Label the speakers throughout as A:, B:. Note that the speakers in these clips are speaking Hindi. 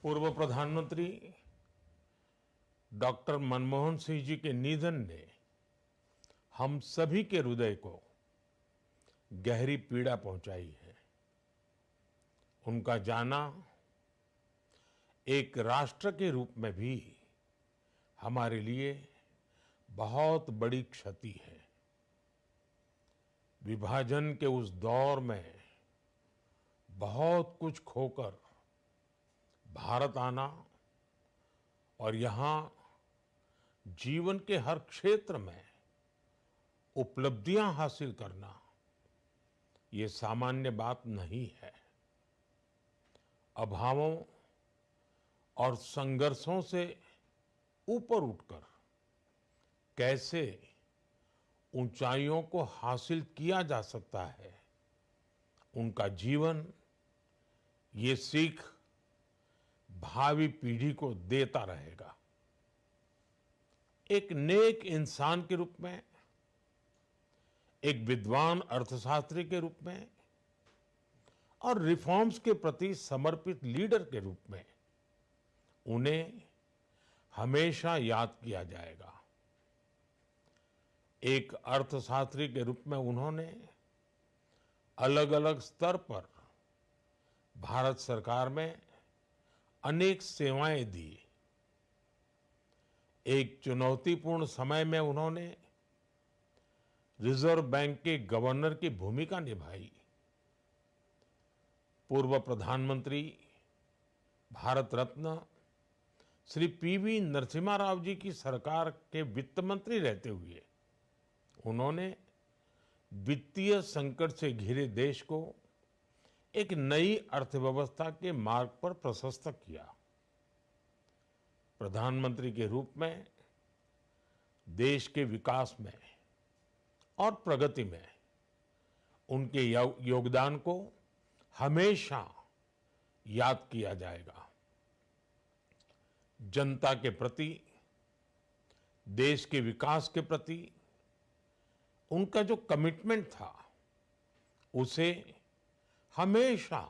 A: पूर्व प्रधानमंत्री डॉक्टर मनमोहन सिंह जी के निधन ने हम सभी के हृदय को गहरी पीड़ा पहुंचाई है। उनका जाना एक राष्ट्र के रूप में भी हमारे लिए बहुत बड़ी क्षति है। विभाजन के उस दौर में बहुत कुछ खोकर भारत आना और यहाँ जीवन के हर क्षेत्र में उपलब्धियां हासिल करना ये सामान्य बात नहीं है। अभावों और संघर्षों से ऊपर उठकर कैसे ऊंचाइयों को हासिल किया जा सकता है, उनका जीवन ये सीख भावी पीढ़ी को देता रहेगा। एक नेक इंसान के रूप में, एक विद्वान अर्थशास्त्री के रूप में और रिफॉर्म्स के प्रति समर्पित लीडर के रूप में उन्हें हमेशा याद किया जाएगा। एक अर्थशास्त्री के रूप में उन्होंने अलग अलग स्तर पर भारत सरकार में अनेक सेवाएं दी। एक चुनौतीपूर्ण समय में उन्होंने रिजर्व बैंक के गवर्नर की भूमिका निभाई। पूर्व प्रधानमंत्री भारत रत्न श्री पीवी नरसिम्हा राव जी की सरकार के वित्त मंत्री रहते हुए उन्होंने वित्तीय संकट से घिरे देश को एक नई अर्थव्यवस्था के मार्ग पर प्रशस्त किया। प्रधानमंत्री के रूप में देश के विकास में और प्रगति में उनके योगदान को हमेशा याद किया जाएगा। जनता के प्रति, देश के विकास के प्रति उनका जो कमिटमेंट था उसे हमेशा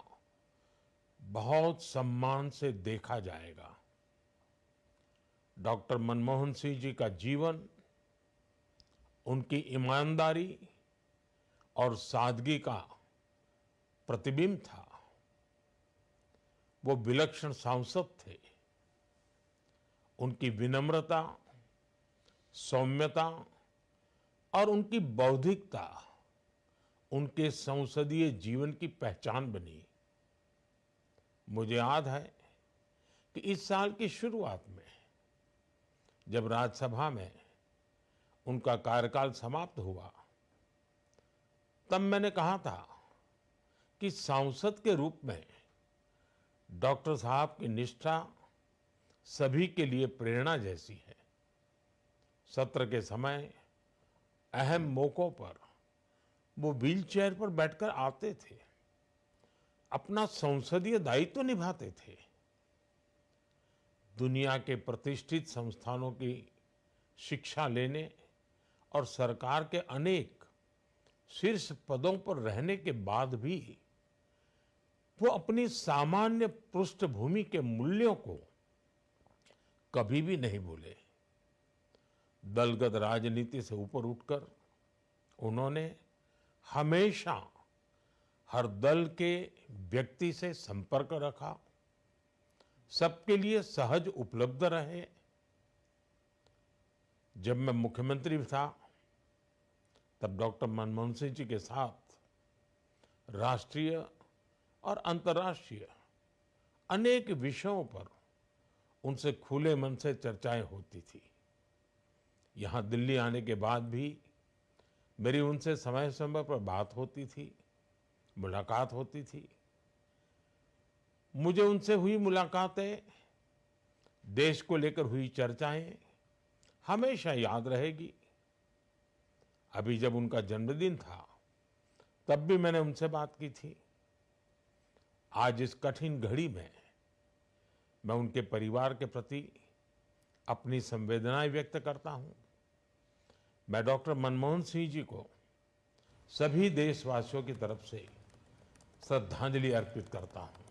A: बहुत सम्मान से देखा जाएगा। डॉक्टर मनमोहन सिंह जी का जीवन उनकी ईमानदारी और सादगी का प्रतिबिंब था। वो विलक्षण सांसद थे। उनकी विनम्रता, सौम्यता और उनकी बौद्धिकता उनके संसदीय जीवन की पहचान बनी। मुझे याद है कि इस साल की शुरुआत में जब राज्यसभा में उनका कार्यकाल समाप्त हुआ, तब मैंने कहा था कि सांसद के रूप में डॉक्टर साहब की निष्ठा सभी के लिए प्रेरणा जैसी है। सत्र के समय अहम मौकों पर वो व्हीलचेयर पर बैठकर आते थे, अपना संसदीय दायित्व निभाते थे। दुनिया के प्रतिष्ठित संस्थानों की शिक्षा लेने और सरकार के अनेक शीर्ष पदों पर रहने के बाद भी वो अपनी सामान्य पृष्ठभूमि के मूल्यों को कभी भी नहीं भूले। दलगत राजनीति से ऊपर उठकर उन्होंने हमेशा हर दल के व्यक्ति से संपर्क रखा, सबके लिए सहज उपलब्ध रहे। जब मैं मुख्यमंत्री था तब डॉक्टर मनमोहन सिंह जी के साथ राष्ट्रीय और अंतर्राष्ट्रीय अनेक विषयों पर उनसे खुले मन से चर्चाएं होती थी। यहाँ दिल्ली आने के बाद भी मेरी उनसे समय समय पर बात होती थी, मुलाकात होती थी। मुझे उनसे हुई मुलाकातें, देश को लेकर हुई चर्चाएं हमेशा याद रहेगी। अभी जब उनका जन्मदिन था तब भी मैंने उनसे बात की थी। आज इस कठिन घड़ी में मैं उनके परिवार के प्रति अपनी संवेदनाएं व्यक्त करता हूं। मैं डॉक्टर मनमोहन सिंह जी को सभी देशवासियों की तरफ से श्रद्धांजलि अर्पित करता हूं।